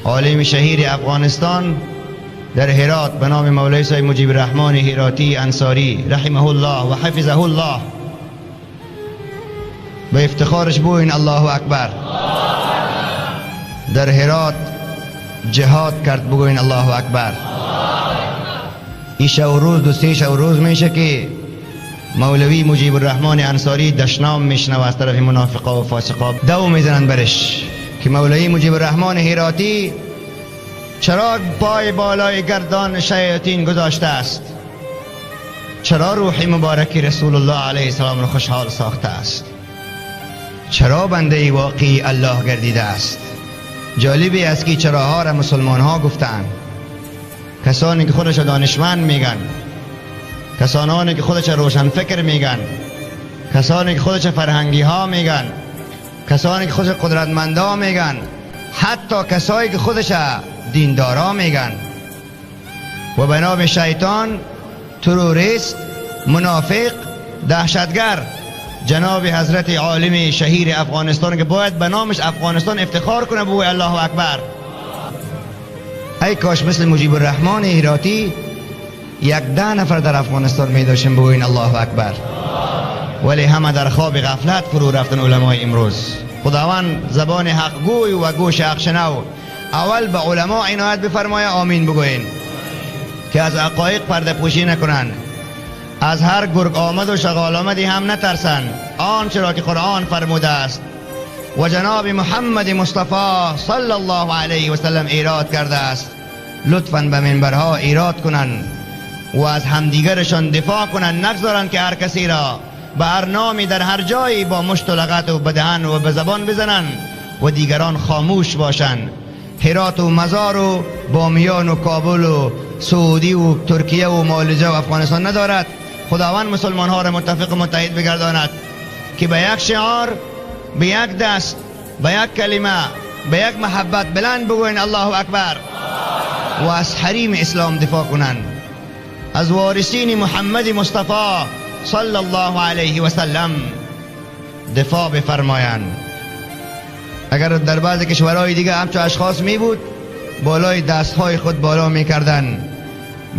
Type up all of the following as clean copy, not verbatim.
عالم شهیر افغانستان در هرات به نام مولوی صاحب مجیب الرحمن هراتی انصاری رحمه الله و حفظه الله، به افتخارش بوین الله اکبر. در هرات جهاد کرد، بگوین الله اکبر. این شو روز دو سه شو روز میشه که مولوی مجیب الرحمن انصاری دشنام میشنه و از طرف منافقا و فاسقا دو میزنن برش که مولوی مجیب الرحمن هراتی چرا پای بالای گردان شیاطین گذاشته است، چرا روح مبارک رسول الله علیه السلام را خوشحال ساخته است، چرا بنده واقعی الله گردیده است. جالبی است که چراها را مسلمان ها گفتند، کسانی که خودش دانشمند میگن، کسانی که خودش روشن فکر میگن، کسانی که خودش فرهنگی ها میگن، کسانی که خودش قدرتمندا میگن، حتی کسایی که خودش دیندارا میگن و به نام شیطان تروریست، منافق، دهشتگر جناب حضرت عالم شهیر افغانستان که باید به نامش افغانستان افتخار کنه بگوی الله اکبر. ای کاش مثل مجیب الرحمن هراتی 10 نفر در افغانستان می داشتیم بگوین الله اکبر، ولی همه در خواب غفلت فرو رفتن علمای امروز. خداوند زبان حق گوی و گوش حق شنو. اول به علما عنایت بفرمایه، آمین بگوین، که از حقایق پرده پوشی نکنن، از هر گرگ آمد و شغال آمدی هم نترسن، آنچه را که قرآن فرموده است و جناب محمد مصطفی صلی الله علیه و سلم ایراد کرده است، لطفاً به منبرها ایراد کنن و از همدیگرشان دفاع کنن، نگذارن که هر کسی را به هر نامی در هر جایی با مشت و لغت و بدهن و به زبان بزنن و دیگران خاموش باشن. هرات و مزار و بامیان و کابل و سعودی و ترکیه و مالزی و افغانستان ندارد. خداوند مسلمان ها را متفق و متحد بگرداند که به یک شعار، به یک دست، به یک کلمه، به یک محبت بلند بگوین الله اکبر و از حریم اسلام دفاع کنند، از وارثین محمد مصطفی صلی الله علیه و سلم دفاع بفرمایند. اگر در بعض کشورهای دیگه همچون اشخاص می بود بالای دستهای خود بالا می کردن،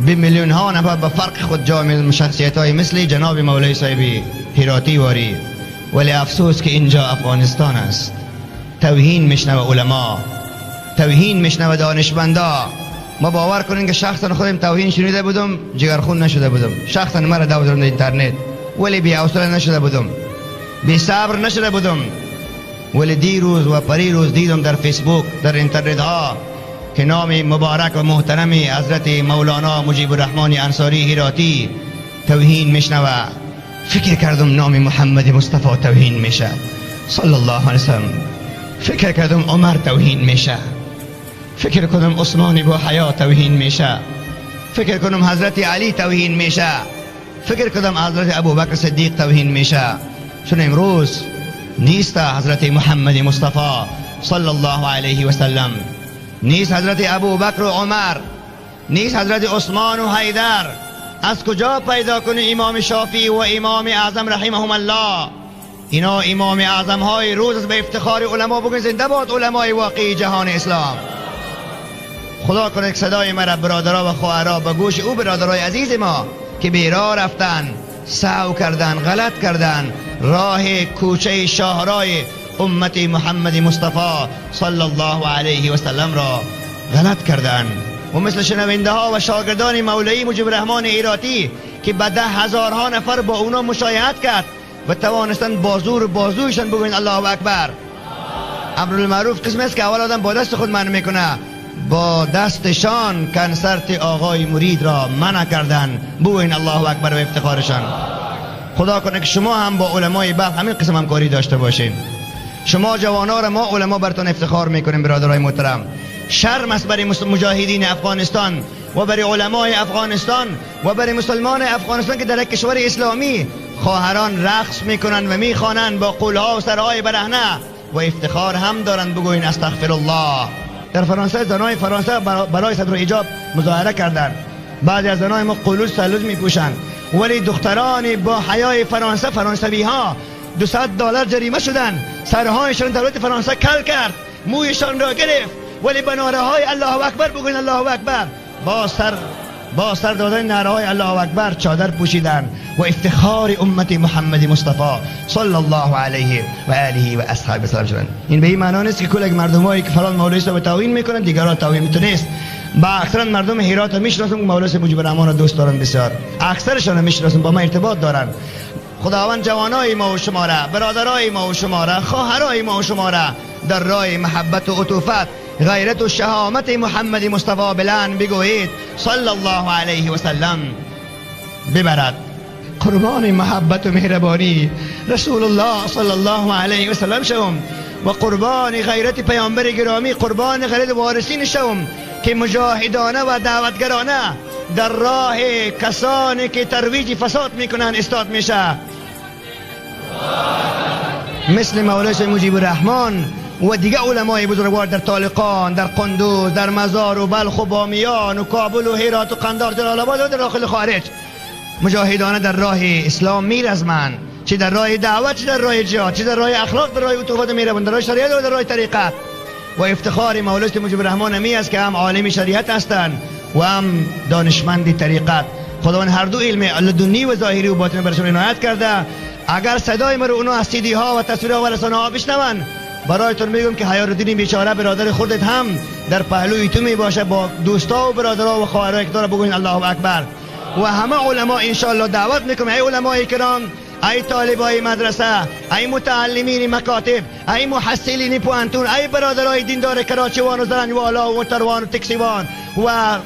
به میلیون ها نفر به فرق خود جا شخصیت های مثل جناب مولوی صاحب هراتی واری. ولی افسوس که اینجا افغانستان است، توهین میشنوه علما، توهین میشنوه دانشمندا. ما باور کنین که شخصا خودم توهین شنیده بودم، جگرخون نشده بودم، شخصا مرا دادم در اینترنت، ولی بی حوصله نشده بودم، بی صبر نشده بودم. ولی دیروز و پریروز دیدم در فیسبوک، در اینترنت ها که نام مبارک و محترمی حضرت مولانا مجیب الرحمن انصاری هراتی توهین میشنوه. فکر کردم نام محمد مصطفی توهین میشه صلی الله علیه وسلم، فکر کردم عمر توهین میشه، فکر کردم عثمان با حیا توهین میشه، فکر کردم حضرت علی توهین میشه، فکر کردم حضرت ابوبکر صدیق توهین میشه. چون امروز نیست حضرت محمد مصطفی صلی الله علیه و سلم، نیست حضرت ابوبکر و عمر، نیست حضرت عثمان و حیدر. از کجا پیدا کنی امام شافعی و امام اعظم رحمهم الله؟ اینا امام اعظم های روز از به افتخار علما بگن زنده باد علمای واقعی جهان اسلام. خدا کنه که صدای مرا برادرها و خواهرها به گوش او برادرای عزیز ما که بیراه رفتن، سهو کردن، غلط کردن، راه کوچه شاهرای امت محمد مصطفی صلی الله علیه و سلم را غلط کردن. و مثل شنونده ها و شاگردان مولوی مجیب الرحمن هراتی که به 10,000 نفر با اونا مشایعت کرد و توانستن بازویشان بگوین الله اکبر. امرالمعروف قسم است که اول آدم با دست خود منع میکنه، با دستشان کنسرت آقای مرید را منع کردن، بگوین الله اکبر و افتخارشان. خدا کنه که شما هم با علمای بلخ همین قسم همکاری داشته باشین. شما جوانا را ما علما براتون افتخار میکنیم برادرای محترم. شرم است برای مجاهدین افغانستان و برای علمای افغانستان و برای مسلمان افغانستان که در یک کشور اسلامی خواهران رقص میکنن و میخوانن با قولها و سرهای برهنه و افتخار هم دارن بگوین استغفر الله. در فرانسه زنای فرانسه برای صدر حجاب مظاهره کردند. بعضی از زنای ما قلوز سلوز میپوشن، ولی دختران با حیای فرانسه، فرانسوی ها $200 جریمه شدن. سرهایشان دولت فرانسه کل کرد، مویشان را گرفت ولی به نعره های الله اکبر بگوین الله اکبر. با سر دادن نعره های الله اکبر چادر پوشیدن و افتخار امت محمد مصطفی صلی الله علیه و آله و اصحابه سلام شدن. این به این معنا نیست که کل مردمایی که فلان مولوی صاحب توهین میکنن دیگران توهین میتونست. با اکثر مردم هرات میشناسم که مولوی صاحب مجیب الرحمن را دوست دارن، بسیار اکثرشون میشناسم، با ما ارتباط دارن. خداوند جوانای ما و شما را، برادرای ما و شما را، خواهرای ما و شما را در راه محبت و عطوفت، غیرت و شهامت محمد مصطفی بلند بگویید صلی الله علیه و سلم ببرد. قربان محبت و مهربانی رسول الله صلی الله علیه و سلم شوم و قربان غیرت پیامبر گرامی، قربان غیرت وارثین شوم که مجاهدانه و دعوتگرانه در راه کسانی که ترویج فساد میکنن استاد میشه، مثل مولای مجیب الرحمن و دیگه علمای بزرگوار در طالقان، در قندوز، در مزار و بلخ و بامیان و کابل و هرات و قندار، جلال آباد و در داخل خارج مجاهدانه در راه اسلام میرزمند، چه در راه دعوت، چه در راه جهاد، چه در راه اخلاق، در راه عطوفت و مهربان، در راه شریعت و در راه طریقت. و افتخار مولای مجیب الرحمن می است که هم عالم شریعت هستند و هم دانشمند طریقت. خداوند هر دو علم لدنی و ظاهری و باطنی برشون عنایت کرده. اگر صدای ما رو اونا از CD ها و تصویرها و رسانه ها بشنون، برایتون میگم که حیارالدین بیچاره برادر خودت هم در پهلوی تو می باشه با دوستا و برادرها و خواهرای که داره بگوین الله اکبر. و همه علما ان شاء الله دعوت میکنم، ای علمای کرام، ای طالبای مدرسه، ای متعلمین مکاتب، ای محصلین پوانتون، ای برادرای دیندار کراچیوان و زرنجوالا و تروان و تکسیوان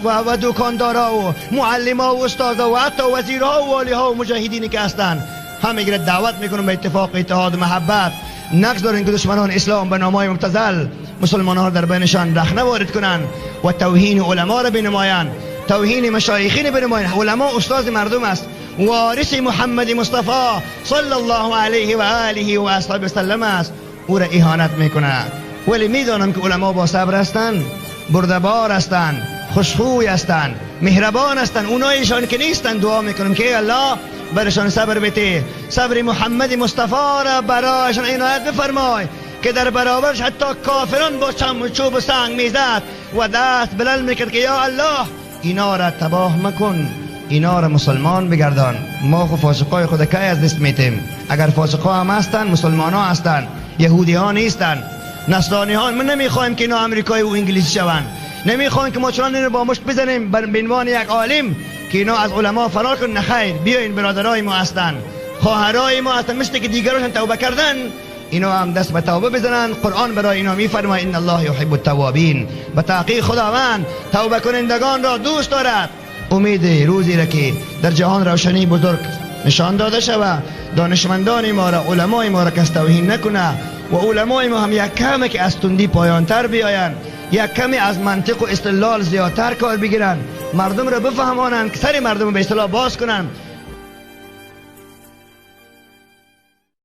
و دکاندارا و معلما و استادا و حتی وزیرها و والیها و مجاهدینی که هستند، همه گره دعوت میکنم به اتفاق، اتحاد و محبت. نقص دارن که دشمنان اسلام به نامهای مبتذل مسلمانان را در بینشان رخنه وارد کنند و توهین علما را بنمایند، توهین مشایخین بنمایند. علما استاد مردم است، وارث محمد مصطفی صلی الله علیه و آله و اصحابه وسلم است، او را اهانت میکنه. ولی میدانم که علما با صبر هستند، بردبار هستند، خوشخوی هستند، مهربان هستند. اونایشان که نیستند دعا میکنم که ای الله برشان صبر بده، صبر محمد مصطفی را برایشان عنایت بفرمای که در برابرش حتی کافران با چوب و سنگ میزد و دست بلند میکرد که یا الله اینا را تباه مکن، اینا را مسلمان بگردان. ما خو فاسقای خود کی از دست میتیم؟ اگر فاسقا هم هستن، مسلمان ها هستن، یهودی ها نیستن، نصرانی ها. من نمیخوایم که اینا امریکایی و انگلیسی شوند، نمیخوایم که ما چنان این رو با مشت بزنیم به عنوان یک عالم که اینا از علما فرار کنن. نخیر، بیاین برادرای ما هستن، خواهرای ما هستن، مثل که دیگران توبه کردن اینا هم دست به توبه بزنن. قرآن برای اینا میفرماید ان الله یحب التوابین، به تحقیق خداوند توبه کنندگان را دوست دارد. امید روزی را که در جهان روشنی بزرگ نشان داده شود، دانشمندان ما را، علمای ما را کس توهین نکنه و علمای ما هم یک کمی که از تندی پایانتر بیاین، یک کمی از منطق و استدلال زیادتر کار بگیرن، مردم را بفهمانند، که سر مردم به اصطلاح باز کنن